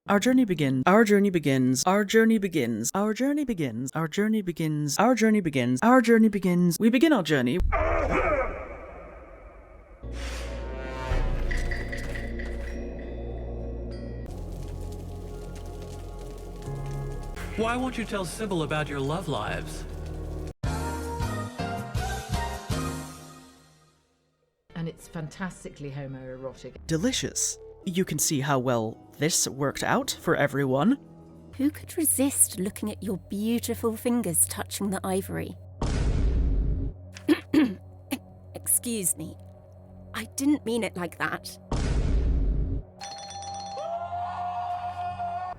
Our journey begins. Our journey begins. Our journey begins. Our journey begins. Our journey begins. Our journey begins. Our journey begins. We begin our journey. Why won't you tell Sybil about your love lives? And it's fantastically homoerotic. Delicious. You can see how well this worked out for everyone. Who could resist looking at your beautiful fingers touching the ivory? Excuse me. I didn't mean it like that.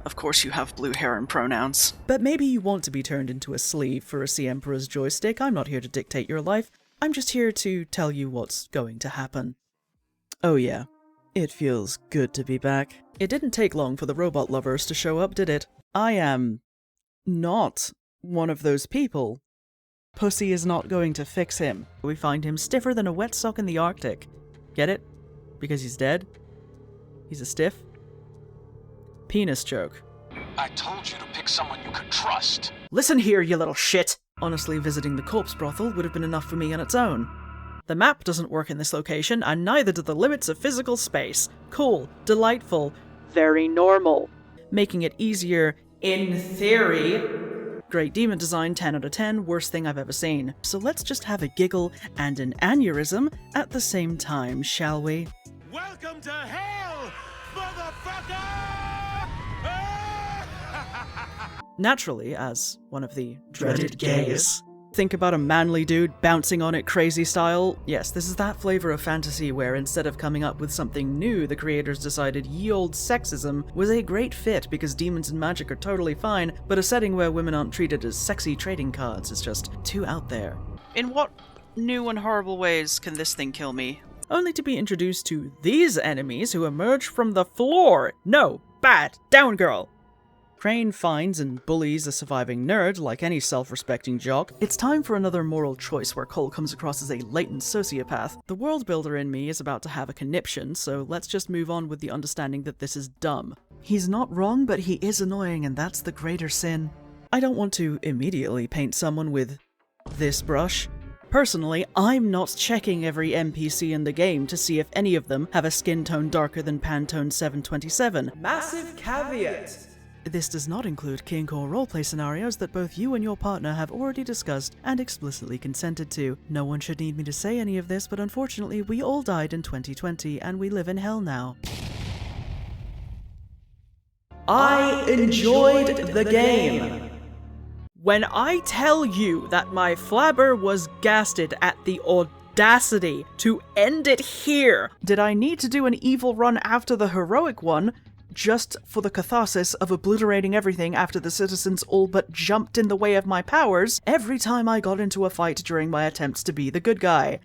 Of course you have blue hair and pronouns. But maybe you want to be turned into a sleeve for a Sea Emperor's joystick. I'm not here to dictate your life. I'm just here to tell you what's going to happen. Oh yeah, it feels good to be back. It didn't take long for the robot lovers to show up, did it? I am not one of those people. Pussy is not going to fix him. We find him stiffer than a wet sock in the Arctic. Get it? Because he's dead? He's a stiff? Penis joke. I told you to pick someone you could trust. Listen here, you little shit! Honestly, visiting the corpse brothel would have been enough for me on its own. The map doesn't work in this location, and neither do the limits of physical space. Cool, delightful, very normal. Making it easier, in theory. Great demon design, 10 out of 10, worst thing I've ever seen. So let's just have a giggle and an aneurysm at the same time, shall we? Welcome to hell, motherfucker! Naturally, as one of the dreaded gays, think about a manly dude bouncing on it crazy style. Yes, this is that flavor of fantasy where instead of coming up with something new, the creators decided ye old sexism was a great fit because demons and magic are totally fine, but a setting where women aren't treated as sexy trading cards is just too out there. In what new and horrible ways can this thing kill me? Only to be introduced to these enemies who emerge from the floor. No, bad, down girl. Crane finds and bullies a surviving nerd like any self-respecting jock. It's time for another moral choice where Cole comes across as a latent sociopath. The world builder in me is about to have a conniption, so let's just move on with the understanding that this is dumb. He's not wrong, but he is annoying, and that's the greater sin. I don't want to immediately paint someone with this brush. Personally, I'm not checking every NPC in the game to see if any of them have a skin tone darker than Pantone 727. Massive caveat! This does not include kink or roleplay scenarios that both you and your partner have already discussed and explicitly consented to. No one should need me to say any of this, but unfortunately we all died in 2020 and we live in hell now. I enjoyed the game. When I tell you that my flabber was gasted at the audacity to end it here, did I need to do an evil run after the heroic one? Just for the catharsis of obliterating everything after the citizens all but jumped in the way of my powers every time I got into a fight during my attempts to be the good guy.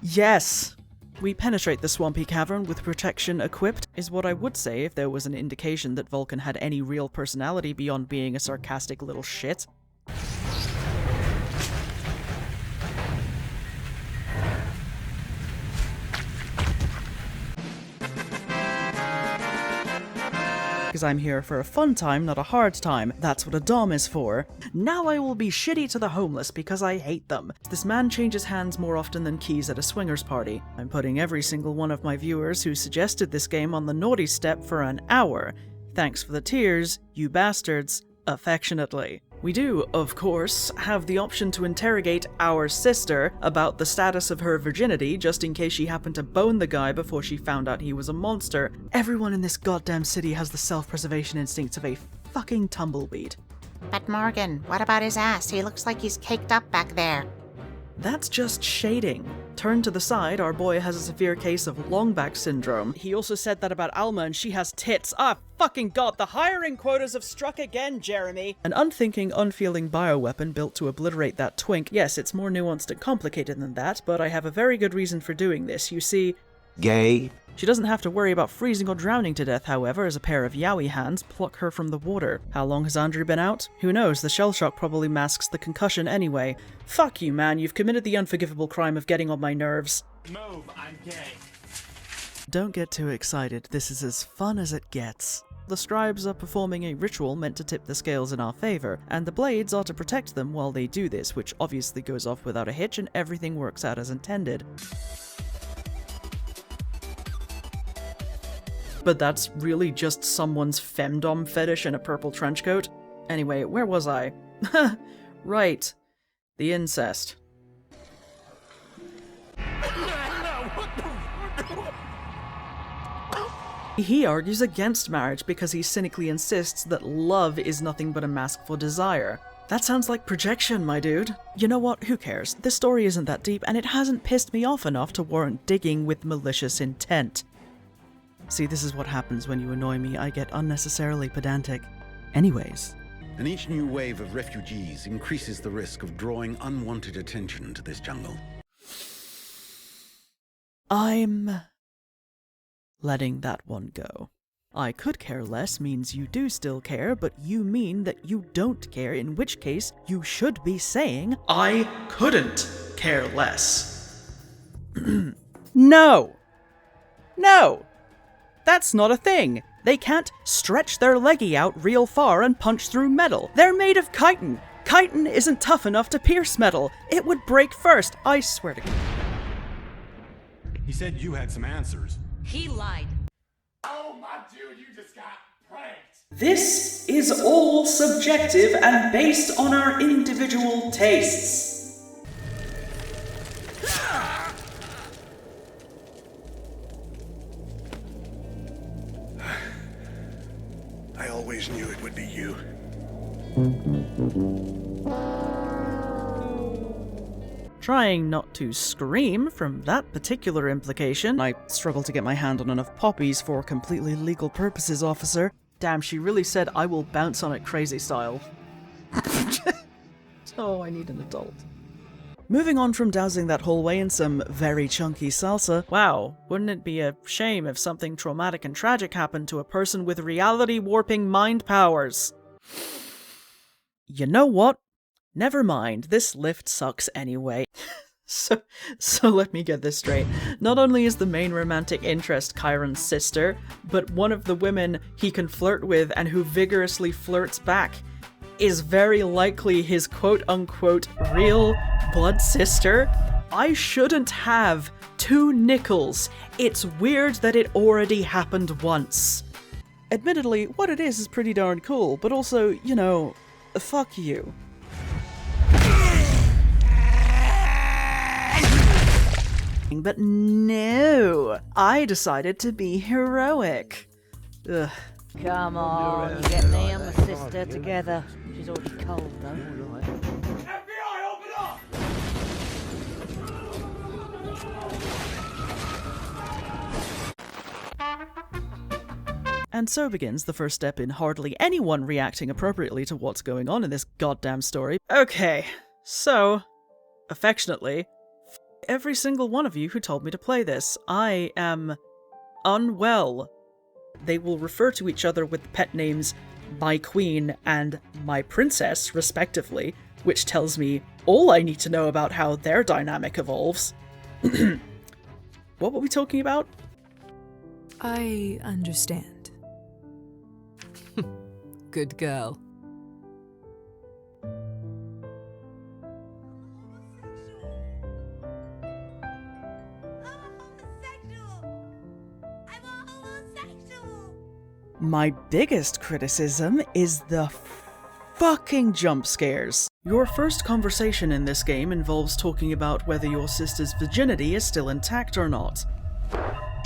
Yes. We penetrate the swampy cavern with protection equipped, is what I would say if there was an indication that Vulcan had any real personality beyond being a sarcastic little shit. Because I'm here for a fun time, not a hard time. That's what a dom is for. Now I will be shitty to the homeless because I hate them. This man changes hands more often than keys at a swingers party. I'm putting every single one of my viewers who suggested this game on the naughty step for an hour. Thanks for the tears, you bastards. Affectionately. We do, of course, have the option to interrogate our sister about the status of her virginity just in case she happened to bone the guy before she found out he was a monster. Everyone in this goddamn city has the self-preservation instincts of a fucking tumbleweed. But Morgan, what about his ass? He looks like he's caked up back there. That's just shading. Turned to the side, our boy has a severe case of long back syndrome. He also said that about Alma and she has tits. Ah, fucking god, the hiring quotas have struck again, Jeremy. An unthinking, unfeeling bioweapon built to obliterate that twink. Yes, it's more nuanced and complicated than that, but I have a very good reason for doing this. You see... Gay? She doesn't have to worry about freezing or drowning to death, however, as a pair of yowie hands pluck her from the water. How long has Andrew been out? Who knows, the shell shock probably masks the concussion anyway. Fuck you, man, you've committed the unforgivable crime of getting on my nerves. Move, I'm gay. Don't get too excited, this is as fun as it gets. The scribes are performing a ritual meant to tip the scales in our favor, and the blades are to protect them while they do this, which obviously goes off without a hitch and everything works out as intended. But that's really just someone's femdom fetish in a purple trench coat? Anyway, where was I? Right. The incest. He argues against marriage because he cynically insists that love is nothing but a mask for desire. That sounds like projection, my dude. You know what? Who cares? This story isn't that deep, and it hasn't pissed me off enough to warrant digging with malicious intent. See, this is what happens when you annoy me. I get unnecessarily pedantic. Anyways. And each new wave of refugees increases the risk of drawing unwanted attention to this jungle. I'm letting that one go. I could care less means you do still care, but you mean that you don't care, in which case you should be saying, I couldn't care less. No! No! That's not a thing! They can't stretch their leggy out real far and punch through metal. They're made of chitin! Chitin isn't tough enough to pierce metal. It would break first, I swear to God. He said you had some answers. He lied. Oh, my dude, you just got pranked. This is all subjective and based on our individual tastes. I always knew it would be you. Trying not to scream from that particular implication, I struggle to get my hand on enough poppies for completely legal purposes, officer. Damn, she really said I will bounce on it crazy style. Oh, I need an adult. Moving on from dousing that hallway in some very chunky salsa, wow, wouldn't it be a shame if something traumatic and tragic happened to a person with reality-warping mind powers? You know what? Never mind, this lift sucks anyway. So let me get this straight. Not only is the main romantic interest Chiron's sister, but one of the women he can flirt with and who vigorously flirts back is very likely his quote-unquote real blood sister. I shouldn't have 2 nickels. It's weird that it already happened once. Admittedly, what it is pretty darn cool, but also, you know, fuck you. But no, I decided to be heroic. Ugh. Come on, get me and my sister together. She's already cold, though. FBI, open up! And so begins the first step in hardly anyone reacting appropriately to what's going on in this goddamn story. Okay, so, affectionately, every single one of you who told me to play this. I am unwell. They will refer to each other with the pet names My Queen and My Princess, respectively, which tells me all I need to know about how their dynamic evolves. What were we talking about? I understand. Good girl. My biggest criticism is the fucking jump scares. Your first conversation in this game involves talking about whether your sister's virginity is still intact or not.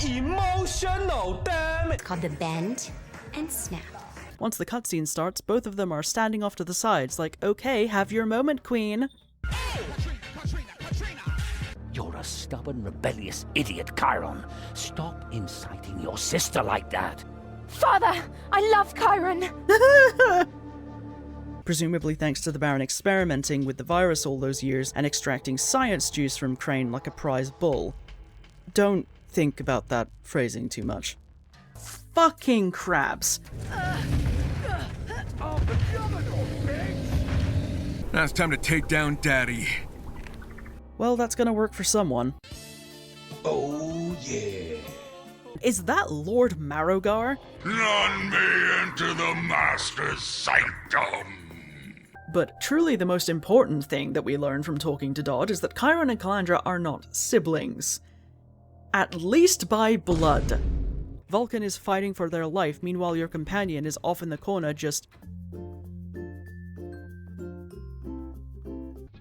Emotional, damn it! It's called the bend and snap. Once the cutscene starts, both of them are standing off to the sides like, okay, have your moment, queen. You're a stubborn, rebellious idiot, Chiron. Stop inciting your sister like that. Father, I love Chiron. Presumably thanks to the Baron experimenting with the virus all those years and extracting science juice from Crane like a prize bull. Don't think about that phrasing too much. Fucking crabs. Now it's time to take down Daddy. Well, that's gonna work for someone. Oh, yeah. Is that Lord Marrogar? None may enter the Master's sanctum. But truly the most important thing that we learn from talking to Dodd is that Chiron and Calandra are not siblings. At least by blood. Vulcan is fighting for their life, meanwhile your companion is off in the corner just...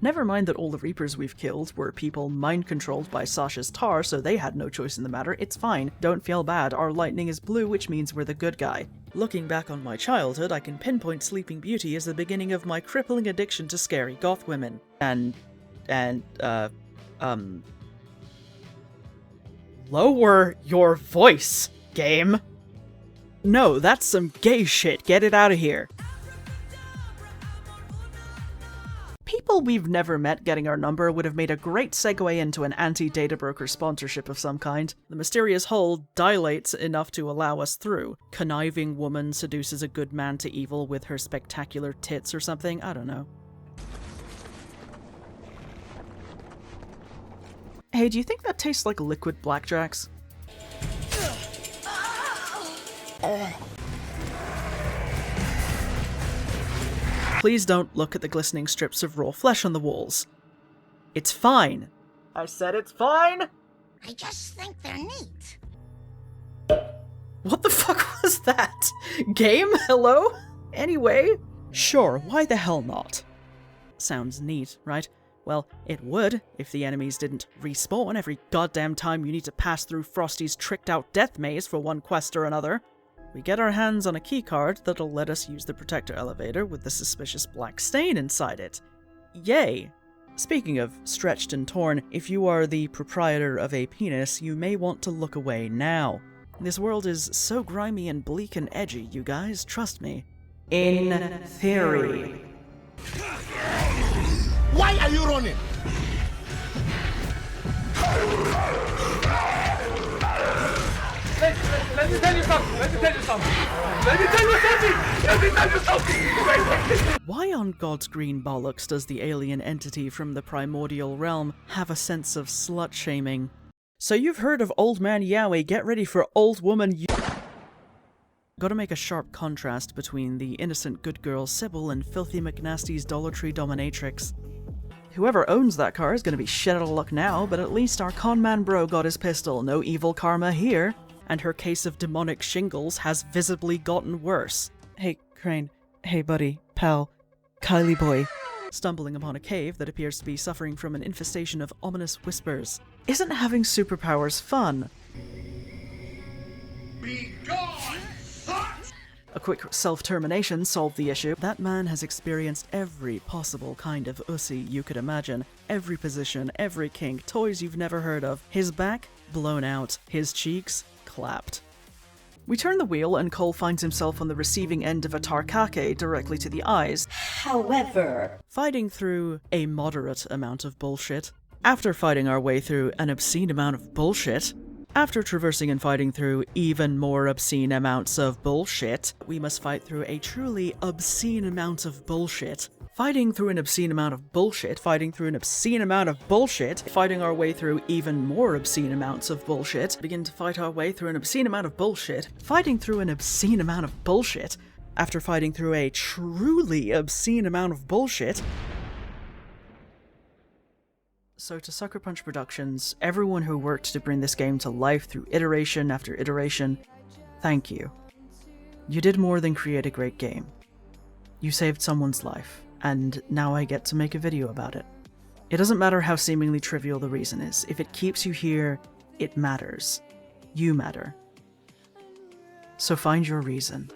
Never mind that all the Reapers we've killed were people mind-controlled by Sasha's tar, so they had no choice in the matter. It's fine. Don't feel bad. Our lightning is blue, which means we're the good guy. Looking back on my childhood, I can pinpoint Sleeping Beauty as the beginning of my crippling addiction to scary goth women. Lower your voice, game! No, that's some gay shit. Get it out of here. People we've never met getting our number would have made a great segue into an anti-data broker sponsorship of some kind. The mysterious hole dilates enough to allow us through. Conniving woman seduces a good man to evil with her spectacular tits or something? I don't know. Hey, do you think that tastes like liquid blackjacks? Please don't look at the glistening strips of raw flesh on the walls. It's fine. I said it's fine! I just think they're neat. What the fuck was that? Game? Hello? Anyway, sure, why the hell not? Sounds neat, right? Well, it would, if the enemies didn't respawn every goddamn time you need to pass through Frosty's tricked-out death maze for one quest or another. We get our hands on a keycard that'll let us use the protector elevator with the suspicious black stain inside it. Yay! Speaking of stretched and torn, if you are the proprietor of a penis, you may want to look away now. This world is so grimy and bleak and edgy, you guys, trust me. In theory. Why are you running? Let me tell you something. Why on God's green bollocks does the alien entity from the primordial realm have a sense of slut-shaming? So you've heard of Old Man Yowie, get ready for Old Woman Gotta make a sharp contrast between the innocent good girl Sybil and Filthy McNasty's Dollar Tree dominatrix. Whoever owns that car is gonna be shit out of luck now, but at least our conman bro got his pistol, no evil karma here. And her case of demonic shingles has visibly gotten worse. Hey, Crane. Hey, buddy. Pal. Kylie boy. Stumbling upon a cave that appears to be suffering from an infestation of ominous whispers. Isn't having superpowers fun? Be gone! A quick self-termination solved the issue. That man has experienced every possible kind of ussy you could imagine. Every position, every kink, toys you've never heard of. His back, blown out. His cheeks, clapped. We turn the wheel and Cole finds himself on the receiving end of a tarkake directly to the eyes. However, fighting through a moderate amount of bullshit. After fighting our way through an obscene amount of bullshit. After traversing and fighting through even more obscene amounts of bullshit, we must fight through a truly obscene amount of bullshit. Fighting through an obscene amount of bullshit, fighting through an obscene amount of bullshit, fighting our way through even more obscene amounts of bullshit, begin to fight our way through an obscene amount of bullshit, fighting through an obscene amount of bullshit, after fighting through a truly obscene amount of bullshit. So to Sucker Punch Productions, everyone who worked to bring this game to life through iteration after iteration, thank you. You did more than create a great game. You saved someone's life. And now I get to make a video about it. It doesn't matter how seemingly trivial the reason is. If it keeps you here, it matters. You matter. So find your reason.